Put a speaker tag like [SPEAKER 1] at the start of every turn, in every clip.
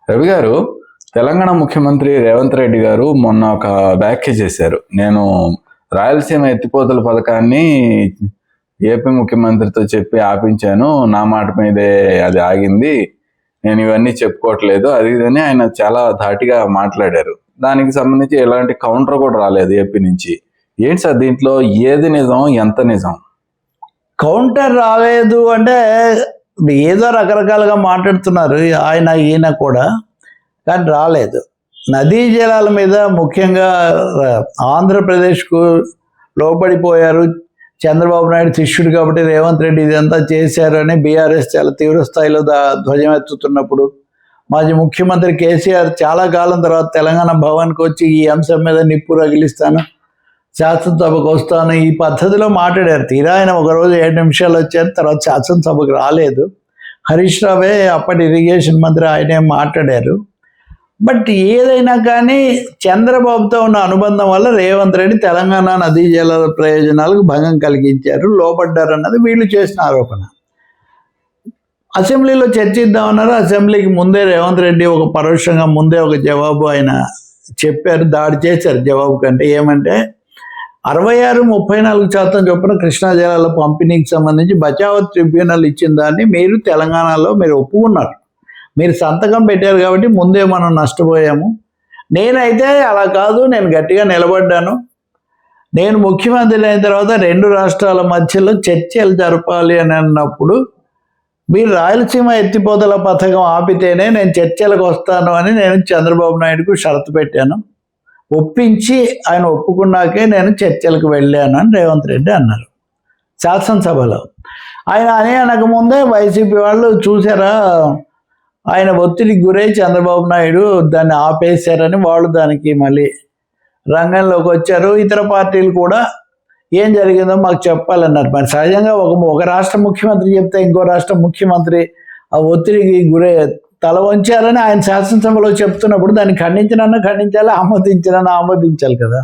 [SPEAKER 1] రవి గారు, తెలంగాణ ముఖ్యమంత్రి రేవంత్ రెడ్డి గారు మొన్న ఒక వ్యాఖ్య చేశారు. నేను రాయలసీమ ఎత్తిపోతల పథకాన్ని ఏపీ ముఖ్యమంత్రితో చెప్పి ఆపించాను, నా మాట మీదే అది ఆగింది, నేను ఇవన్నీ చెప్పుకోవట్లేదు అది ఇదని ఆయన చాలా ధాటిగా మాట్లాడారు. దానికి సంబంధించి ఎలాంటి కౌంటర్ కూడా రాలేదు ఏపీ నుంచి. ఏంటి సార్ దీంట్లో ఏది నిజం, ఎంత నిజం?
[SPEAKER 2] కౌంటర్ రాలేదు అంటే ఏదో రకరకాలుగా మాట్లాడుతున్నారు ఈయన కూడా, కానీ రాలేదు. నదీ జలాల మీద ముఖ్యంగా ఆంధ్రప్రదేశ్కు లోపడిపోయారు చంద్రబాబు నాయుడు శిష్యుడు కాబట్టి రేవంత్ రెడ్డి ఇదంతా చేశారు అని బీఆర్ఎస్ చాలా తీవ్ర స్థాయిలో ధ్వజం ఎత్తుతున్నప్పుడు మాజీ ముఖ్యమంత్రి కేసీఆర్ చాలా కాలం తర్వాత తెలంగాణ భవన్కి వచ్చి ఈ అంశం మీద నిప్పు రగిలిస్తాను, శాసనసభకు వస్తాను ఈ పద్ధతిలో మాట్లాడారు. తీరా ఆయన ఒకరోజు 7 నిమిషాలు వచ్చారు, తర్వాత శాసనసభకు రాలేదు. హరీష్ రావే అప్పటి ఇరిగేషన్ మంత్రి, ఆయనే మాట్లాడారు. బట్ ఏదైనా కానీ చంద్రబాబుతో ఉన్న అనుబంధం వల్ల రేవంత్ రెడ్డి తెలంగాణ నదీ జలాల ప్రయోజనాలకు భంగం కలిగించారు, లోపడ్డారు అన్నది వీళ్ళు చేసిన ఆరోపణ. అసెంబ్లీలో చర్చిద్దామన్నారు. అసెంబ్లీకి ముందే రేవంత్ రెడ్డి ఒక పరోక్షంగా ముందే ఒక జవాబు ఆయన చెప్పారు, దాడి చేశారు జవాబు కంటే. ఏమంటే 66-34% చొప్పున కృష్ణా జలాల పంపిణీకి సంబంధించి బచావత్ ట్రిబ్యునల్ ఇచ్చిన దాన్ని మీరు తెలంగాణలో మీరు ఒప్పుకున్నారు, మీరు సంతకం పెట్టారు కాబట్టి ముందే మనం నష్టపోయాము. నేనైతే అలా కాదు, నేను గట్టిగా నిలబడ్డాను. నేను ముఖ్యమంత్రి అయిన తర్వాత 2 రాష్ట్రాల మధ్యలో చర్చలు జరపాలి అని అన్నప్పుడు మీరు రాయలసీమ ఎత్తిపోతల పథకం ఆపితేనే నేను చర్చలకు వస్తాను అని నేను చంద్రబాబు నాయుడుకు షరతు పెట్టాను. ఒప్పించి ఆయన ఒప్పుకున్నాకే నేను చర్చలకు వెళ్ళాను అని రేవంత్ రెడ్డి అన్నారు శాసనసభలో. ఆయన అనకముందే వైసీపీ వాళ్ళు చూసారా, ఆయన ఒత్తిడికి గురై చంద్రబాబు నాయుడు దాన్ని ఆపేశారని వాళ్ళు దానికి మళ్ళీ రంగంలోకి వచ్చారు. ఇతర పార్టీలు కూడా ఏం జరిగిందో మాకు చెప్పాలన్నారు. మరి సహజంగా ఒక రాష్ట్ర ముఖ్యమంత్రి చెప్తే ఇంకో రాష్ట్ర ముఖ్యమంత్రి ఆ ఒత్తిడికి గురై తల వంచారని ఆయన శాసనసభలో చెప్తున్నప్పుడు దాన్ని ఖండించాలి, ఆమోదించాలి కదా.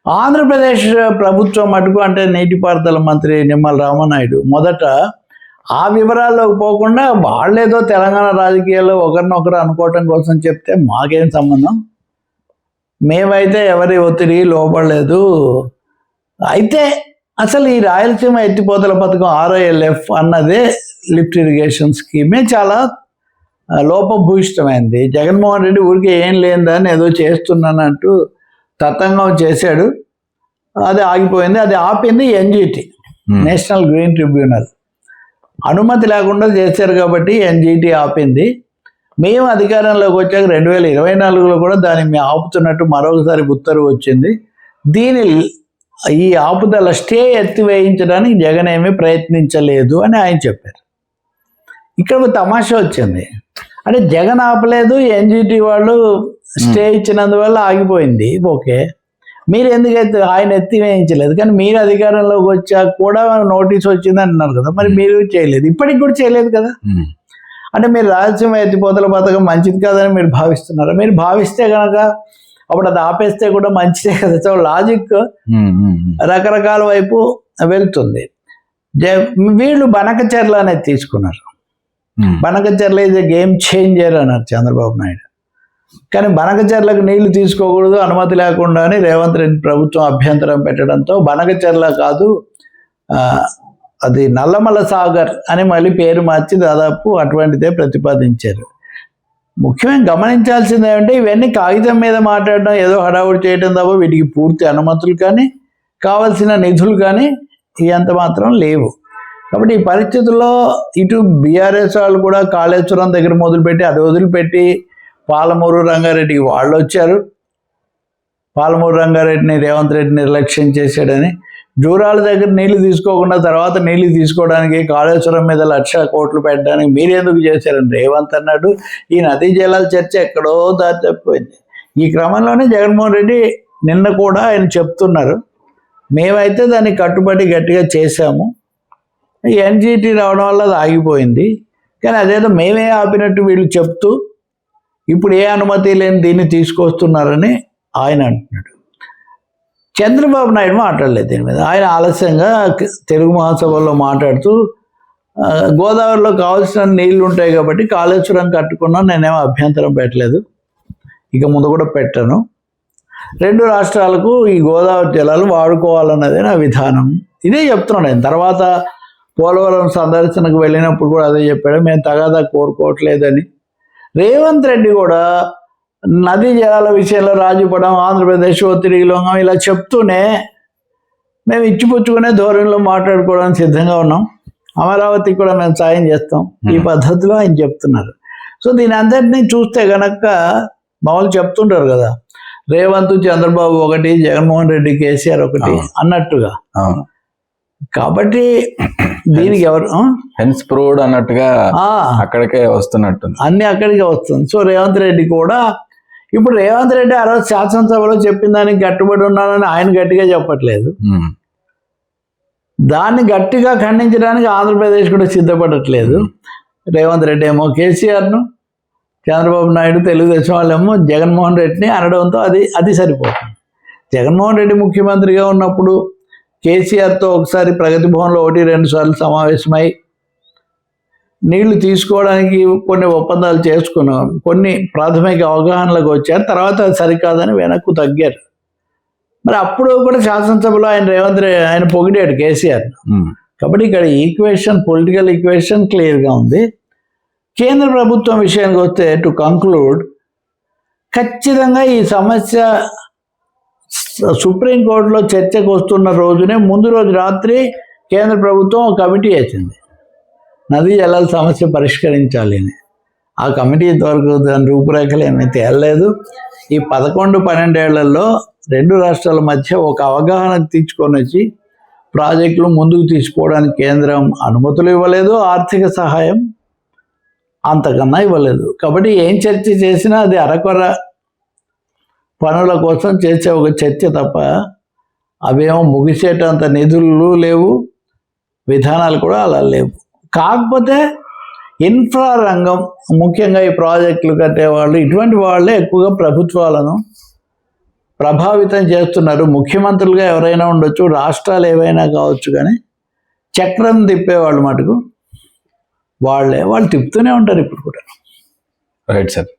[SPEAKER 2] ఆంధ్రప్రదేశ్ ప్రభుత్వం మటుకు అంటే నీటిపారుదల మంత్రి నిమ్మల రామనాయుడు మొదట ఆ వివరాల్లోకి పోకుండా వాళ్ళేదో తెలంగాణ రాజకీయాల్లో ఒకరినొకరు అనుకోవటం కోసం చెప్తే మాకేం సంబంధం, మేమైతే ఎవరి ఒత్తిడి లోపడలేదు. అయితే అసలు ఈ రాయలసీమ ఎత్తిపోతల పథకం RILF అన్నదే లిఫ్ట్ ఇరిగేషన్ స్కీమే చాలా లోపభూయిష్టమైంది. జగన్మోహన్ రెడ్డి ఊరికే ఏం లేదని ఏదో చేస్తున్నానంటూ తతంగం చేశాడు, అది ఆగిపోయింది. అది ఆపింది NGT, నేషనల్ గ్రీన్ ట్రిబ్యునల్. అనుమతి లేకుండా చేశారు కాబట్టి NGT ఆపింది. మేము అధికారంలోకి వచ్చాక 2024లో కూడా దాన్ని మేము ఆపుతున్నట్టు మరొకసారి ఉత్తర్వు వచ్చింది. ఈ ఆపుదల స్టే ఎత్తివేయించడానికి జగన్ ఏమీ ప్రయత్నించలేదు అని ఆయన చెప్పారు. ఇక్కడ ఒక తమాషా వచ్చింది, అంటే జగన్ ఆపలేదు, NGT వాళ్ళు స్టే ఇచ్చినందువల్ల ఆగిపోయింది. ఓకే, మీరు ఎందుకైతే ఆయన ఎత్తివేయించలేదు, కానీ మీరు అధికారంలోకి వచ్చాక కూడా నోటీస్ వచ్చింది అంటున్నారు కదా, మరి మీరు చేయలేదు, ఇప్పటికి కూడా చేయలేదు కదా. అంటే మీరు రాయలసీమ ఎత్తిపోతల పథకం మంచిది కాదని మీరు భావిస్తున్నారా? మీరు భావిస్తే కనుక అప్పుడు అది ఆపేస్తే కూడా మంచిదే కదా. సో లాజిక్ రకరకాల వైపు వెళ్తుంది. వీళ్ళు బనకచెర్ల అనేది తీసుకున్నారు. Banakacherla is a game changer అన్నారు చంద్రబాబు నాయుడు. కానీ బనకచెర్లకు నీళ్లు తీసుకోకూడదు అనుమతి లేకుండా అని రేవంత్ రెడ్డి ప్రభుత్వం అభ్యంతరం పెట్టడంతో బనకచెర్ల కాదు అది నల్లమల సాగర్ అని మళ్ళీ పేరు మార్చి దాదాపు అటువంటిదే ప్రతిపాదించారు. ముఖ్యంగా గమనించాల్సింది ఏమంటే ఇవన్నీ కాగితం మీద మాట్లాడడం, ఏదో హడావుడి చేయడం తప్ప వీటికి పూర్తి అనుమతులు కానీ కావలసిన నిధులు కానీ ఎంత మాత్రం లేవు. కాబట్టి ఈ పరిస్థితుల్లో ఇటు బీఆర్ఎస్ వాళ్ళు కూడా కాళేశ్వరం దగ్గర మొదలుపెట్టి అది వదిలిపెట్టి పాలమూరు రంగారెడ్డికి వాళ్ళు వచ్చారు. పాలమూరు రంగారెడ్డిని రేవంత్ రెడ్డి నిర్లక్ష్యం చేశాడని, జూరాల దగ్గర నీళ్లు తీసుకోకుండా తర్వాత నీళ్లు తీసుకోవడానికి కాళేశ్వరం మీద 1,00,000 కోట్లు పెట్టడానికి మీరెందుకు చేశారని రేవంత్ అన్నాడు. ఈ నదీ జలాల చర్చ ఎక్కడో దారి తప్పిపోయింది. ఈ క్రమంలోనే జగన్మోహన్ రెడ్డి నిన్న కూడా ఆయన చెప్తున్నారు, మేమైతే దాన్ని కట్టుబడి గట్టిగా చేశాము, NGT రావడం వల్ల అది ఆగిపోయింది, కానీ అదేదో మేమే ఆపినట్టు వీళ్ళు చెప్తూ ఇప్పుడు ఏ అనుమతి లేని దీన్ని తీసుకొస్తున్నారని ఆయన అంటున్నాడు. చంద్రబాబు నాయుడు మాట్లాడలేదు దీని మీద. ఆయన ఆలస్యంగా తెలుగు మహాసభలో మాట్లాడుతూ గోదావరిలో కావాల్సిన నీళ్లు ఉంటాయి కాబట్టి కాళేశ్వరం కట్టుకున్నా నేనేమో అభ్యంతరం పెట్టలేదు, ఇక ముందు కూడా పెట్టను. రెండు రాష్ట్రాలకు ఈ గోదావరి జలాలు వాడుకోవాలన్నదే నా విధానం. ఇదే చెప్తున్నాను నేను. తర్వాత పోలవరం సందర్శనకు వెళ్ళినప్పుడు కూడా అదే చెప్పాడు, మేము తగాదా కోరుకోవట్లేదని. రేవంత్ రెడ్డి కూడా నదీ జలాల విషయంలో రాజీపడం, ఆంధ్రప్రదేశ్ ఒత్తిడికి లొంగం ఇలా చెప్తూనే మేము ఇచ్చిపుచ్చుకునే ధోరణిలో మాట్లాడుకోవడానికి సిద్ధంగా ఉన్నాం, అమరావతికి కూడా మేము సాయం చేస్తాం, ఈ పద్ధతిలో ఆయన చెప్తున్నారు. సో దీని అందరినీ చూస్తే గనక మామూలు చెప్తుంటారు కదా, రేవంత్ చంద్రబాబు ఒకటి, జగన్మోహన్ రెడ్డి కేసీఆర్ ఒకటి అన్నట్టుగా. కాబట్టి దీనికి ఎవరు
[SPEAKER 1] హెన్స్ ప్రూవ్డ్ అన్నట్టుగా అక్కడికే వస్తున్నట్టుంది,
[SPEAKER 2] అన్ని అక్కడికే వస్తుంది. సో రేవంత్ రెడ్డి కూడా ఇప్పుడు రేవంత్ రెడ్డి ఆ రోజు శాసనసభలో చెప్పిన దానికి కట్టుబడి ఉన్నానని ఆయన గట్టిగా చెప్పట్లేదు, దాన్ని గట్టిగా ఖండించడానికి ఆంధ్రప్రదేశ్ కూడా సిద్ధపడట్లేదు. రేవంత్ రెడ్డి ఏమో కేసీఆర్ను, చంద్రబాబు నాయుడు తెలుగుదేశం వాళ్ళేమో జగన్మోహన్ రెడ్డిని అనడంతో అది సరిపోతుంది. జగన్మోహన్ రెడ్డి ముఖ్యమంత్రిగా ఉన్నప్పుడు కేసీఆర్తో ఒకసారి ప్రగతి భవన్లో 1-2 సార్లు సమావేశమై నీళ్లు తీసుకోవడానికి కొన్ని ఒప్పందాలు చేసుకున్నాం, కొన్ని ప్రాథమిక అవగాహనలకు వచ్చారు, తర్వాత అది సరికాదని వెనక్కు తగ్గారు. మరి అప్పుడు కూడా శాసనసభలో ఆయన పొగిడాడు కేసీఆర్. కాబట్టి ఇక్కడ ఈక్వేషన్, పొలిటికల్ ఈక్వేషన్ క్లియర్గా ఉంది. కేంద్ర ప్రభుత్వం విషయానికి వస్తే, టు కంక్లూడ్, ఖచ్చితంగా ఈ సమస్య సుప్రీంకోర్టులో చర్చకు వస్తున్న రోజునే ముందు రోజు రాత్రి కేంద్ర ప్రభుత్వం ఒక కమిటీ వేసింది, నదీ జలాల సమస్య పరిష్కరించాలి అని. ఆ కమిటీ ఇంతవరకు దాని రూపురేఖలు ఏమీ తేలలేదు. ఈ 11-12 ఏళ్లలో రెండు రాష్ట్రాల మధ్య ఒక అవగాహన తెచ్చుకొని వచ్చి ప్రాజెక్టులు ముందుకు తీసుకోవడానికి కేంద్రం అనుమతులు ఇవ్వలేదు, ఆర్థిక సహాయం అంతకన్నా ఇవ్వలేదు. కాబట్టి ఏం చర్చ చేసినా అది అరకొర పనుల కోసం చేసే ఒక చర్చ తప్ప అవేమో ముగిసేటంత నిధులు లేవు, విధానాలు కూడా అలా లేవు. కాకపోతే ఇన్ఫ్రా రంగం, ముఖ్యంగా ఈ ప్రాజెక్టులు కట్టేవాళ్ళు, ఇటువంటి వాళ్ళే ఎక్కువగా ప్రభుత్వాలను ప్రభావితం చేస్తున్నారు. ముఖ్యమంత్రులుగా ఎవరైనా ఉండొచ్చు, రాష్ట్రాలు ఏవైనా కావచ్చు, కానీ చక్రం తిప్పేవాళ్ళు మటుకు వాళ్ళు తిప్పుతూనే ఉంటారు ఇప్పుడు కూడా.
[SPEAKER 1] Right sir.